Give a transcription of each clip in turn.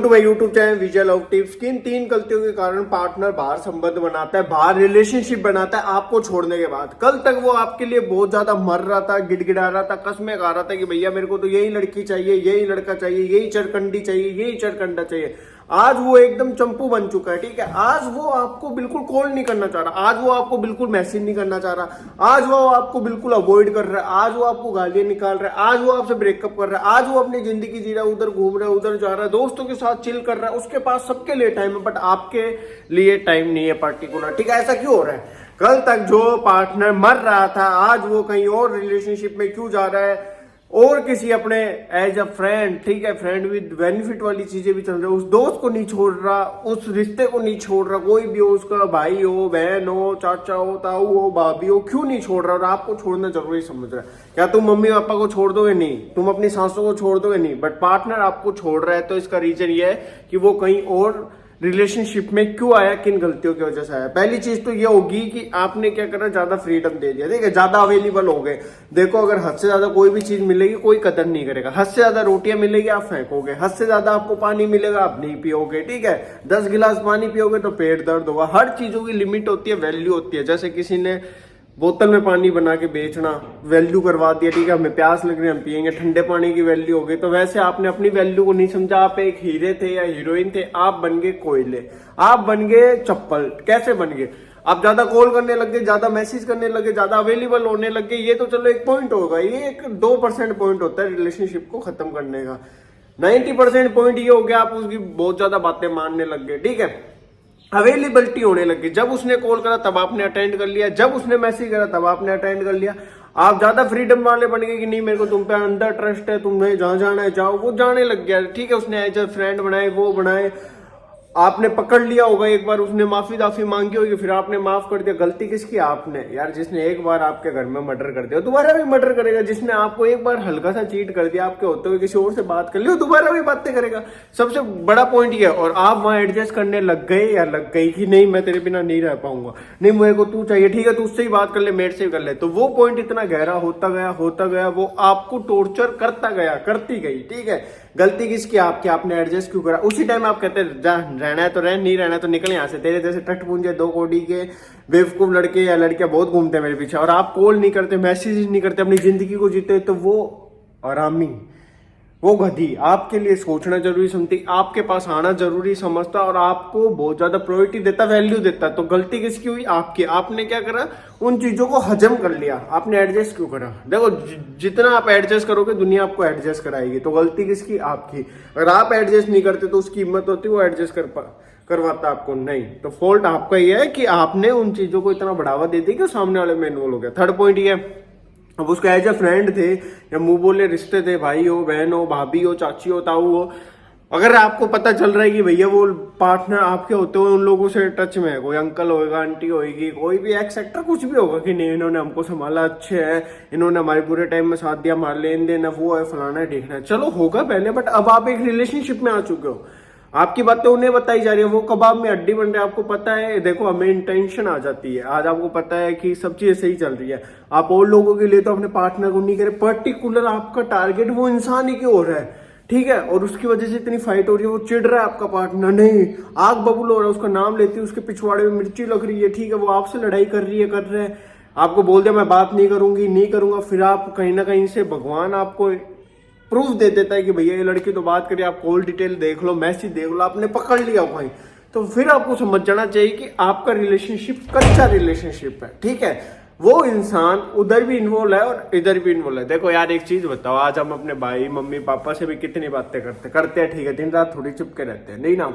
To my YouTube channel Vijay love tips. किन 3 गलतियों के कारण पार्टनर बाहर संबंध बनाता है, बाहर रिलेशनशिप बनाता है आपको छोड़ने के बाद। कल तक वो आपके लिए बहुत ज्यादा मर रहा था, गिड़गिड़ा रहा था, कस्में खा रहा था कि भैया मेरे को तो यही लड़की चाहिए, यही लड़का चाहिए, यही चरकंडी चाहिए, यही चरकंडा चाहिए। आज वो एकदम चंपू बन चुका है, ठीक है। आज वो आपको बिल्कुल कॉल नहीं करना चाह रहा, आज वो आपको बिल्कुल मैसेज नहीं करना चाह रहा, आज वो आपको बिल्कुल अवॉइड कर रहा है, आज वो आपको गालियां निकाल रहा है, आज वो आपसे ब्रेकअप कर रहा है, आज वो अपनी जिंदगी जी रहा है, उधर घूम रहा है, उधर जा रहा है, दोस्तों के साथ चिल कर रहा है। उसके पास सबके लिए टाइम है बट आपके लिए टाइम नहीं है पर्टिकुलर, ठीक है। ऐसा क्यों हो रहा है? कल तक जो पार्टनर मर रहा था आज वो कहीं और रिलेशनशिप में क्यों जा रहा है, और किसी अपने एज अ फ्रेंड, ठीक है, फ्रेंड विद बेनिफिट वाली चीजें भी चल रही है। उस दोस्त को नहीं छोड़ रहा, उस रिश्ते को नहीं छोड़ रहा, कोई भी हो, उसका भाई हो, बहन हो, चाचा हो, ताऊ हो, भाभी हो, क्यों नहीं छोड़ रहा और आपको छोड़ना जरूरी समझ रहा है। क्या तुम मम्मी पापा को छोड़ दोगे? नहीं। तुम अपनी सासों को छोड़ दोगे? नहीं। बट पार्टनर आपको छोड़ रहा है तो इसका रीजन ये है कि वो कहीं और रिलेशनशिप में क्यों आया, किन गलतियों की वजह से आया। पहली चीज तो ये होगी कि आपने क्या करा, ज्यादा फ्रीडम दे दिया, ठीक है, ज्यादा अवेलेबल हो गए। देखो अगर हद से ज्यादा कोई भी चीज मिलेगी कोई कदर नहीं करेगा। हद से ज्यादा रोटियां मिलेगी आप फेंकोगे, हद से ज्यादा आपको पानी मिलेगा आप नहीं पियोगे, ठीक है। 10 गिलास पानी पियोगे तो पेट दर्द होगा। हर चीजों की लिमिट होती है, वैल्यू होती है। जैसे किसी ने बोतल में पानी बना के बेचना, वैल्यू करवा दिया, ठीक है, हमें प्यास लग रही है हम पियेंगे, ठंडे पानी की वैल्यू हो गई। तो वैसे आपने अपनी वैल्यू को नहीं समझा, आप एक हीरे थे या हीरोइन थे, आप बन गए कोयले, आप बन गए चप्पल। कैसे बन गए? आप ज्यादा कॉल करने लगे, ज्यादा मैसेज करने लगे, ज्यादा अवेलेबल होने लगे। ये तो चलो एक पॉइंट होगा, ये एक 2% पॉइंट होता है रिलेशनशिप को खत्म करने का। 90% पॉइंट ये हो गया आप उसकी बहुत ज्यादा बातें मानने लग गए, ठीक है। अवेलेबिलिटी होने लगी, जब उसने कॉल करा तब आपने अटेंड कर लिया, जब उसने मैसेज करा तब आपने अटेंड कर लिया। आप ज्यादा फ्रीडम वाले बन गए कि नहीं मेरे को तुम पे अंदर ट्रस्ट है, तुम्हें जहां जाना है जाओ। वो जाने लग गया, ठीक है, उसने एज अ फ्रेंड बनाए, वो बनाए, आपने पकड़ लिया होगा। एक बार उसने माफी दाफी मांगी होगी, फिर आपने माफ कर दिया। गलती किसकी? आपने। यार जिसने एक बार आपके घर में मर्डर कर दिया दोबारा भी मर्डर करेगा। जिसने आपको एक बार हल्का सा चीट कर दिया, आपके होते हुए किसी और से बात कर ली, दोबारा भी बातें करेगा। सबसे बड़ा पॉइंट ये है। और आप वहां एडजस्ट करने लग गए या लग गई कि नहीं मैं तेरे बिना नहीं रह पाऊंगा, नहीं मेरे को तू चाहिए, ठीक है तू उससे ही बात कर ले, मेरे से भी कर ले। तो वो पॉइंट इतना गहरा होता गया, वो आपको टॉर्चर करता गया, करती गई, ठीक है। गलती किसकी? आपकी। आपने एडजस्ट क्यों करा? उसी टाइम आप कहते जा, रहना है तो रह, नहीं रहना है तो निकल यहाँ से। तेरे जैसे टटपुंजे 2 कोड़ी के बेवकूफ लड़के या लड़कियां बहुत घूमते हैं मेरे पीछे, और आप कॉल नहीं करते, मैसेज नहीं करते, अपनी जिंदगी को जीते, तो वो आरामी, वो गधी आपके लिए सोचना जरूरी समझती, आपके पास आना जरूरी समझता और आपको बहुत ज्यादा प्रायोरिटी देता, वैल्यू देता। तो गलती किसकी हुई? आपकी। आपने क्या करा? उन चीजों को हजम कर लिया। आपने एडजस्ट क्यों करा? देखो जितना आप एडजस्ट करोगे दुनिया आपको एडजस्ट कराएगी। तो गलती किसकी? आपकी। अगर आप एडजस्ट नहीं करते तो उसकी हिम्मत होती वो एडजस्ट करवाता आपको नहीं। तो फॉल्ट आपका ये है कि आपने उन चीजों को इतना बढ़ावा दे दिया कि सामने वाले में इन्वॉल्व हो गया। थर्ड पॉइंट ये है, अब उसका एज अ फ्रेंड थे या मुंह बोले रिश्ते थे, भाई हो, बहन हो, भाभी हो, चाची हो, ताऊ हो, अगर आपको पता चल रहा है कि भैया वो पार्टनर आपके होते हुए उन लोगों से टच में है, कोई अंकल होगा, आंटी होगी, कोई भी एक्सेट्रा कुछ भी होगा कि नहीं इन्होंने हमको संभाला, अच्छे है, इन्होंने हमारे पूरे टाइम में साथ दिया, हमारे लेन देन है, वो है, फलाना है, देखना है, चलो होगा पहले। बट अब आप एक रिलेशनशिप में आ चुके हो, आपकी बातें उन्हें बताई जा रही है, वो कबाब में हड्डी बन रहे हैं, आपको पता है। देखो हमें इंटेंशन आ जाती है, आज आपको पता है कि सब चीजें सही चल रही है, आप और लोगों के लिए तो अपने पार्टनर को नहीं करे, पर्टिकुलर आपका टारगेट वो इंसान ही क्यों हो रहा है, ठीक है। और उसकी वजह से इतनी फाइट हो रही है, वो चिढ़ रहा है आपका पार्टनर, नहीं आग बबूल हो रहा है, उसका नाम लेती है, उसके पिछवाड़े में मिर्ची लग रही है, ठीक है, वो आपसे लड़ाई कर रहे हैं, आपको बोल दिया मैं बात नहीं करूंगी, नहीं करूंगा, फिर आप कहीं ना कहीं से भगवान आपको प्रूफ दे देता है कि भैया ये लड़की तो बात करिए, आप कॉल डिटेल देख लो, मैसेज देख लो, आपने पकड़ लिया भाई। तो फिर आपको समझ जाना चाहिए कि आपका रिलेशनशिप कच्चा रिलेशनशिप है, ठीक है। वो इंसान उधर भी इन्वॉल्व है और इधर भी इन्वॉल्व है। देखो यार एक चीज बताओ, आज हम अपने भाई मम्मी पापा से भी कितनी बातें करते हैं, ठीक है, दिन रात थोड़ी चुप के रहते हैं, नहीं ना,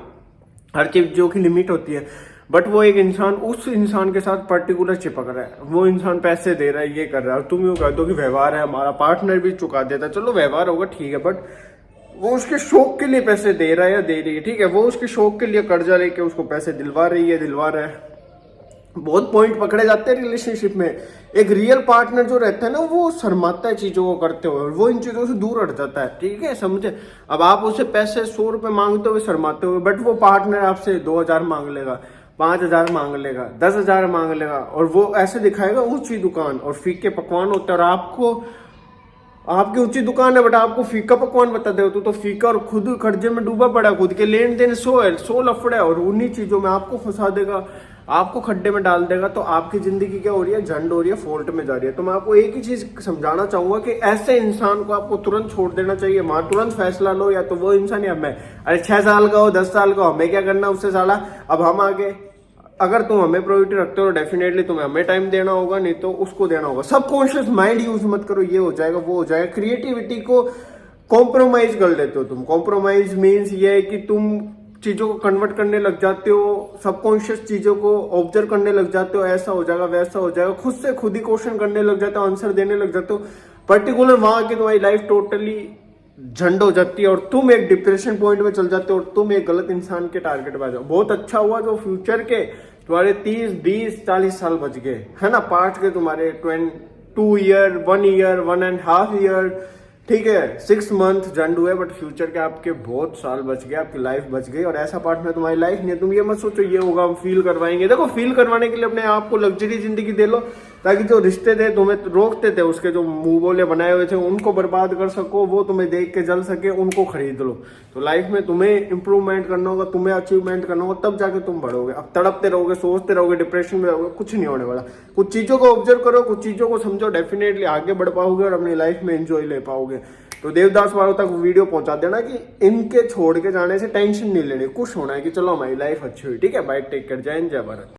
हर चीजों की लिमिट होती है। बट वो एक इंसान उस इंसान के साथ पर्टिकुलर चिपक रहा है, वो इंसान पैसे दे रहा है, ये कर रहा है, और तुम यूं कह दो कि व्यवहार है हमारा, पार्टनर भी चुका देता है, चलो व्यवहार होगा ठीक है, बट वो उसके शौक के लिए पैसे दे रहा है या दे रही है, ठीक है, वो उसके शौक के लिए कर्जा लेके उसको पैसे दिलवा रहा है। बहुत पॉइंट पकड़े जाते हैं रिलेशनशिप में। एक रियल पार्टनर जो रहता है ना वो शर्माता है चीजों को करते हुए, वो इन चीजों से दूर हट जाता है, ठीक है, समझे। अब आप उससे पैसे 100 रुपए मांगते हुए शर्माते हुए, बट वो पार्टनर आपसे 2000 मांग लेगा, 5000 मांग लेगा, 10,000 मांग लेगा, और वो ऐसे दिखाएगा ऊंची दुकान और फीके पकवान होते हैं, और आपको आपकी ऊंची दुकान है बट आपको फीका पकवान बताते हो, तो फीका और खुद कर्जे में डूबा पड़ा, खुद के लेन देन सो लफड़ा है और उन्हीं चीजों में आपको फंसा देगा, आपको खड्डे में डाल देगा। तो आपकी जिंदगी क्या हो रही है, झंड हो रही है, फॉल्ट में जा रही है। तो मैं आपको एक ही चीज समझाना चाहूंगा कि ऐसे इंसान को आपको तुरंत छोड़ देना चाहिए। वहां तुरंत फैसला लो, या तो वो इंसान या मैं। अरे 6 साल का हो, 10 साल का हो, हमें क्या करना उससे साला। अब हम आगे, अगर तुम हमें प्रायोरिटी रखते हो डेफिनेटली तुम्हें हमें टाइम देना होगा, नहीं तो उसको देना होगा। सबकॉन्शियस माइंड यूज मत करो, ये हो जाएगा वो हो जाएगा। क्रिएटिविटी को कॉम्प्रोमाइज कर लेते हो तुम। कॉम्प्रोमाइज मीन्स ये है कि तुम चीजों को कन्वर्ट करने लग जाते हो, सबकॉन्शियस चीजों को ऑब्जर्व करने लग जाते हो, ऐसा हो जाएगा वैसा हो जाएगा, खुद से खुद ही क्वेश्चन करने लग जाते हो, आंसर देने लग जाते हो। पर्टिकुलर वहां की तुम्हारी लाइफ टोटली झंड हो जाती है और तुम एक डिप्रेशन पॉइंट में चल जाते हो और तुम एक गलत इंसान के टारगेट पे आ जाओ। बहुत अच्छा हुआ जो फ्यूचर के तुम्हारे 30, 20, 40 साल बच गए, है ना। पास्ट के तुम्हारे 2 ईयर, 1 ईयर, 1.5 ईयर, ठीक है, 6 मंथ झंड हुए, बट फ्यूचर के आपके बहुत साल बच गए, आपकी लाइफ बच गई। और ऐसा पार्ट में तुम्हारी लाइफ नहीं है। तुम ये मत सोचो ये होगा हम फील करवाएंगे। देखो, फील करवाने के लिए अपने आप को लग्जरी जिंदगी दे लो, ताकि जो रिश्ते थे तुम्हें रोकते थे, उसके जो मुंह बोले बनाए हुए थे उनको बर्बाद कर सको, वो तुम्हें देख के जल सके, उनको खरीद लो। तो लाइफ में तुम्हें इंप्रूवमेंट करना होगा, तुम्हें अचीवमेंट करना होगा, तब जाके तुम बढ़ोगे। अब तड़पते रहोगे, सोचते रहोगे, डिप्रेशन में रहोगे, कुछ नहीं होने वाला। कुछ चीजों को ऑब्जर्व करो, कुछ चीजों को समझो, डेफिनेटली आगे बढ़ पाओगे और अपनी लाइफ में एंजॉय ले पाओगे। तो देवदास वालों तक वीडियो पहुंचा देना कि इनके छोड़ के जाने से टेंशन नहीं लेनी, खुश होना है कि चलो हमारी लाइफ अच्छी हुई। ठीक है, बाय, टेक केयर, जय हिंद, जय भारत।